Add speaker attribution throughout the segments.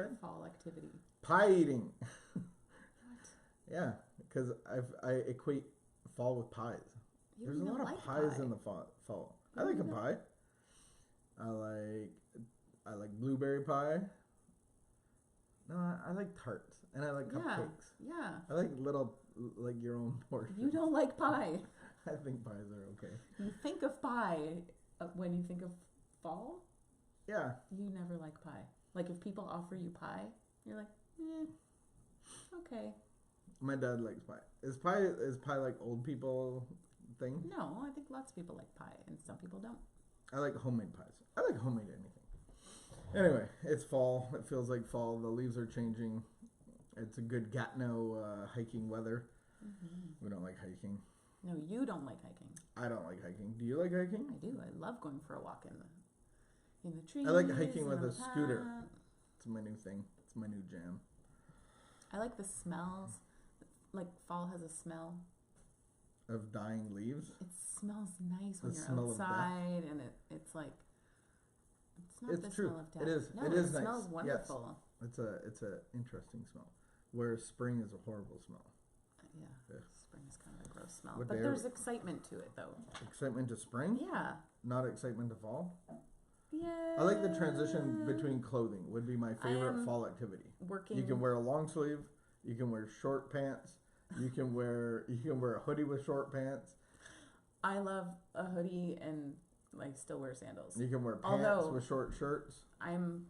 Speaker 1: favorite
Speaker 2: right?
Speaker 1: fall activity?
Speaker 2: Pie eating.
Speaker 1: What?
Speaker 2: Yeah, because I equate fall with pies.
Speaker 1: You
Speaker 2: There's
Speaker 1: don't
Speaker 2: a
Speaker 1: even
Speaker 2: lot of
Speaker 1: like
Speaker 2: pies
Speaker 1: pie.
Speaker 2: in the fall.
Speaker 1: You
Speaker 2: I like a
Speaker 1: don't even-
Speaker 2: pie. I like blueberry pie. No, I like tarts and I like cupcakes.
Speaker 1: Yeah.
Speaker 2: I like little, like your own portion.
Speaker 1: You don't like pie.
Speaker 2: I think pies are okay.
Speaker 1: You think of pie when you think of fall.
Speaker 2: Yeah.
Speaker 1: You never like pie. Like if people offer you pie, you're like, okay.
Speaker 2: My dad likes pie. Is pie like old people thing?
Speaker 1: No, I think lots of people like pie, and some people don't.
Speaker 2: I like homemade pies. I like homemade anything. Anyway, it's fall. It feels like fall. The leaves are changing. It's a good Gatineau hiking weather. We don't like hiking.
Speaker 1: No, you don't like hiking.
Speaker 2: I don't like hiking. Do you like hiking?
Speaker 1: I do. I love going for a walk in the trees.
Speaker 2: I like hiking with
Speaker 1: and
Speaker 2: a
Speaker 1: on the
Speaker 2: scooter.
Speaker 1: path.
Speaker 2: It's my new thing. It's my new jam.
Speaker 1: I like the smells. Like fall has a smell.
Speaker 2: Of dying leaves.
Speaker 1: It smells nice when
Speaker 2: The
Speaker 1: you're
Speaker 2: smell of death.
Speaker 1: outside, and it's like it's not
Speaker 2: It's
Speaker 1: the
Speaker 2: true.
Speaker 1: smell of death.
Speaker 2: It is.
Speaker 1: No,
Speaker 2: It is nice.
Speaker 1: smells wonderful.
Speaker 2: Yes. It's a interesting smell. Whereas spring is a horrible smell.
Speaker 1: Yeah,
Speaker 2: Yeah.
Speaker 1: spring is kind of a gross smell,
Speaker 2: What
Speaker 1: but
Speaker 2: day
Speaker 1: there's
Speaker 2: are-
Speaker 1: excitement to it though.
Speaker 2: Excitement to spring?
Speaker 1: Yeah,
Speaker 2: Not excitement to fall?
Speaker 1: yeah.
Speaker 2: I like the transition between clothing would be my favorite
Speaker 1: am
Speaker 2: fall activity.
Speaker 1: working.
Speaker 2: You can wear a long sleeve, you can wear short pants, you can wear a hoodie with short pants,
Speaker 1: I love a hoodie and like still wear sandals.
Speaker 2: you can wear pants
Speaker 1: Although-
Speaker 2: with short shirts.
Speaker 1: I'm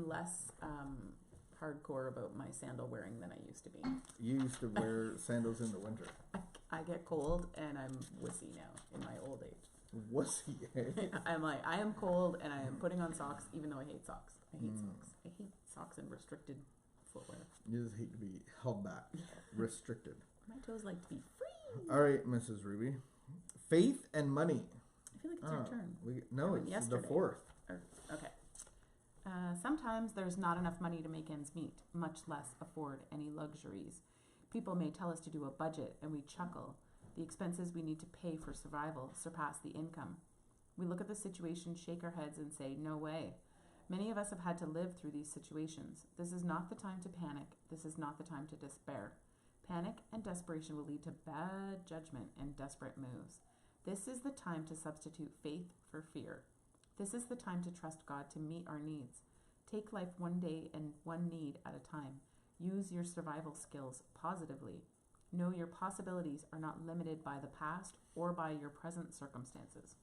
Speaker 1: less hardcore about my sandal wearing than I used to be.
Speaker 2: You used to wear sandals in the winter.
Speaker 1: I get cold and I'm wussy now in my old age.
Speaker 2: Wussy, eh?
Speaker 1: I'm like, I am cold and I am putting on socks even though I hate socks. I hate socks. I hate socks and restricted footwear.
Speaker 2: You just hate to be held back, restricted.
Speaker 1: My toes like to be free.
Speaker 2: All right, Mrs. Ruby. Faith and money.
Speaker 1: I feel like it's your turn.
Speaker 2: No,
Speaker 1: I
Speaker 2: it's
Speaker 1: went yesterday.
Speaker 2: the fourth.
Speaker 1: Okay. Sometimes there's not enough money to make ends meet, much less afford any luxuries. People may tell us to do a budget, and we chuckle. The expenses we need to pay for survival surpass the income. We look at the situation, shake our heads, and say, no way. Many of us have had to live through these situations. This is not the time to panic. This is not the time to despair. Panic and desperation will lead to bad judgment and desperate moves. This is the time to substitute faith for fear. This is the time to trust God to meet our needs. Take life one day and one need at a time. Use your survival skills positively. Know your possibilities are not limited by the past or by your present circumstances.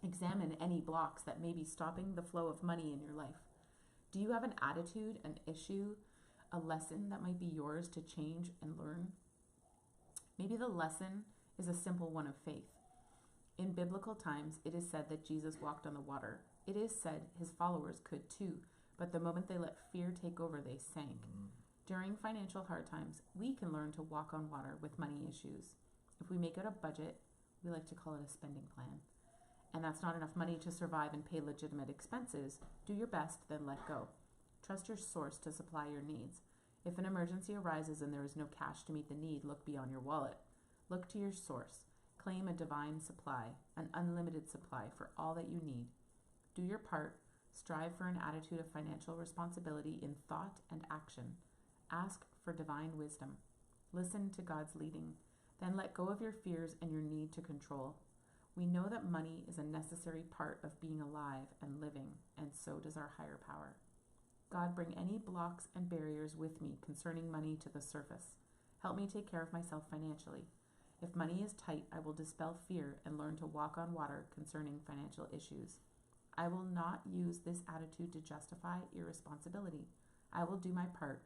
Speaker 1: Examine any blocks that may be stopping the flow of money in your life. Do you have an attitude, an issue, a lesson that might be yours to change and learn? Maybe the lesson is a simple one of faith. In biblical times, it is said that Jesus walked on the water. It is said his followers could too, but the moment they let fear take over, they sank. During financial hard times, we can learn to walk on water with money issues. If we make out a budget, we like to call it a spending plan, and that's not enough money to survive and pay legitimate expenses, do your best, then let go. Trust your source to supply your needs. If an emergency arises and there is no cash to meet the need, look beyond your wallet. Look to your source. Claim a divine supply, an unlimited supply for all that you need. Do your part. Strive for an attitude of financial responsibility in thought and action. Ask for divine wisdom. Listen to God's leading. Then let go of your fears and your need to control. We know that money is a necessary part of being alive and living, and so does our higher power. God, bring any blocks and barriers with me concerning money to the surface. Help me take care of myself financially. If money is tight, I will dispel fear and learn to walk on water concerning financial issues. I will not use this attitude to justify irresponsibility. I will do my part,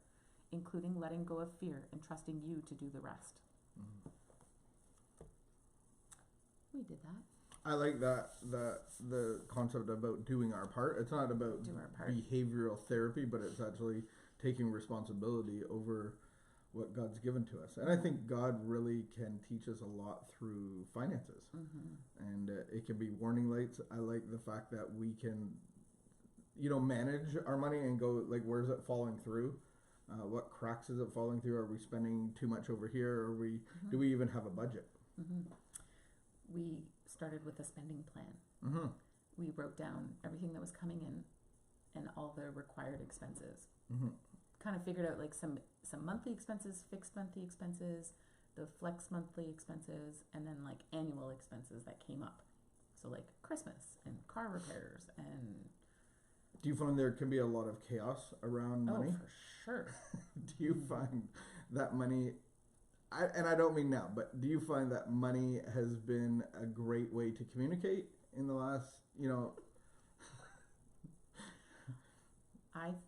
Speaker 1: including letting go of fear and trusting you to do the rest. We did that.
Speaker 2: I like the concept about doing our part. It's not about
Speaker 1: Do our part.
Speaker 2: behavioral therapy, but it's actually taking responsibility over what God's given to us. And I think God really can teach us a lot through finances. And it can be warning lights. I like the fact that we can, manage our money and go, like, where's it falling through? What cracks is it falling through? Are we spending too much over here? Do we even have a budget?
Speaker 1: We started with a spending plan.
Speaker 2: Mm-hmm.
Speaker 1: We wrote down everything that was coming in and all the required expenses.
Speaker 2: Mm-hmm.
Speaker 1: kind of figured out like some monthly expenses, fixed monthly expenses, the flex monthly expenses, and then like annual expenses that came up. So like Christmas and car repairs and.
Speaker 2: Do you find there can be a lot of chaos around money?
Speaker 1: Oh, for sure.
Speaker 2: Do you find that money, and I don't mean now, but do you find that money has been a great way to communicate in the last,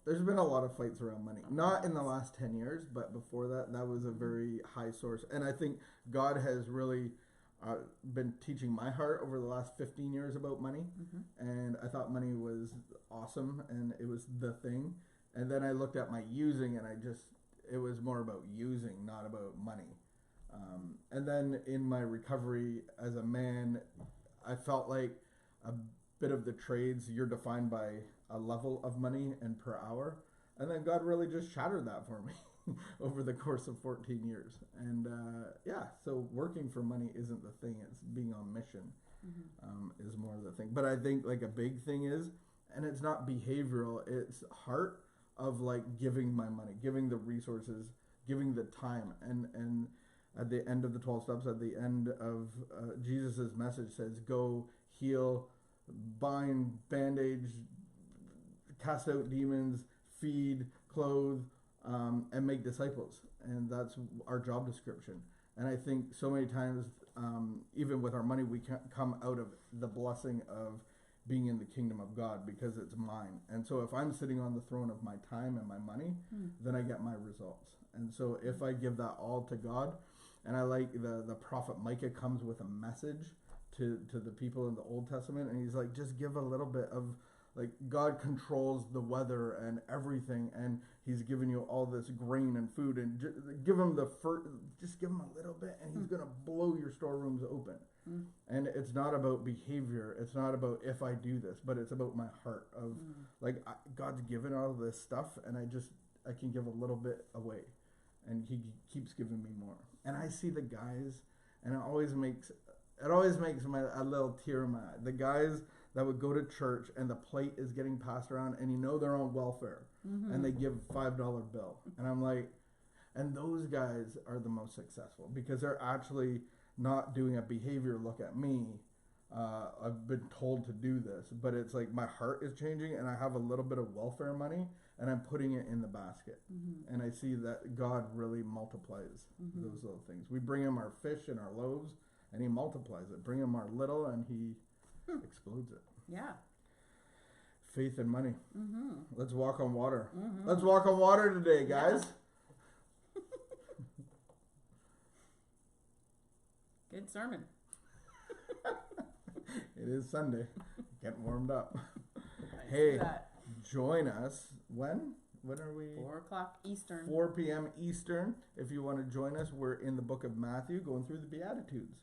Speaker 2: there's been a lot of fights around money. Not in the last 10 years, but before that, that was a very high source. And I think God has really been teaching my heart over the last 15 years about money.
Speaker 1: Mm-hmm.
Speaker 2: And I thought money was awesome and it was the thing. And then I looked at my using and it was more about using, not about money. And then in my recovery as a man, I felt like a bit of the trades, you're defined by a level of money and per hour. And then God really just shattered that for me over the course of 14 years. And so working for money isn't the thing. It's being on mission is more the thing. But I think like a big thing is, and it's not behavioral, it's heart of like giving my money, giving the resources, giving the time. And at the end of the 12 steps, at the end of Jesus's message says, go heal, bind, bandage, cast out demons, feed, clothe, and make disciples. And that's our job description. And I think so many times, even with our money, we can't come out of the blessing of being in the kingdom of God because it's mine. And so if I'm sitting on the throne of my time and my money, then I get my results. And so if I give that all to God, and I like the prophet Micah comes with a message to the people in the Old Testament, and he's like, just give a little bit of, like, God controls the weather and everything, and he's giving you all this grain and food, and give him just give him a little bit, and he's gonna blow your storerooms open. And it's not about behavior, it's not about if I do this, but it's about my heart of like God's given all this stuff, and I can give a little bit away, and he keeps giving me more. And I see the guys, and it always makes a little tear in my eye. The guys that would go to church and the plate is getting passed around and they're on welfare and they give $5 bill. And I'm like, and those guys are the most successful because they're actually not doing a behavior look at me. I've been told to do this, but it's like my heart is changing and I have a little bit of welfare money and I'm putting it in the basket. And I see that God really multiplies those little things. We bring him our fish and our loaves and he multiplies it. Bring him our little and he explodes it.
Speaker 1: Yeah.
Speaker 2: Faith and money. Let's walk on water. Let's walk on water today, guys.
Speaker 1: Yeah. Good sermon.
Speaker 2: It is Sunday. Getting warmed up.
Speaker 1: I
Speaker 2: Hey, join us. When are we?
Speaker 1: 4 o'clock Eastern.
Speaker 2: 4 p.m. Eastern. If you want to join us, we're in the book of Matthew going through the Beatitudes.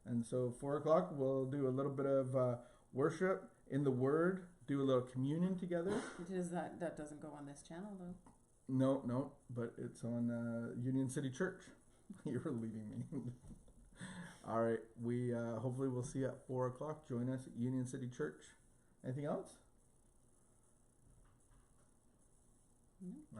Speaker 2: And so 4 o'clock, we'll do a little bit of worship in the Word, do a little communion together.
Speaker 1: That doesn't go on this channel, though.
Speaker 2: No, but it's on Union City Church. You're leading me. All right, we hopefully we'll see you at 4 o'clock. Join us at Union City Church. Anything else?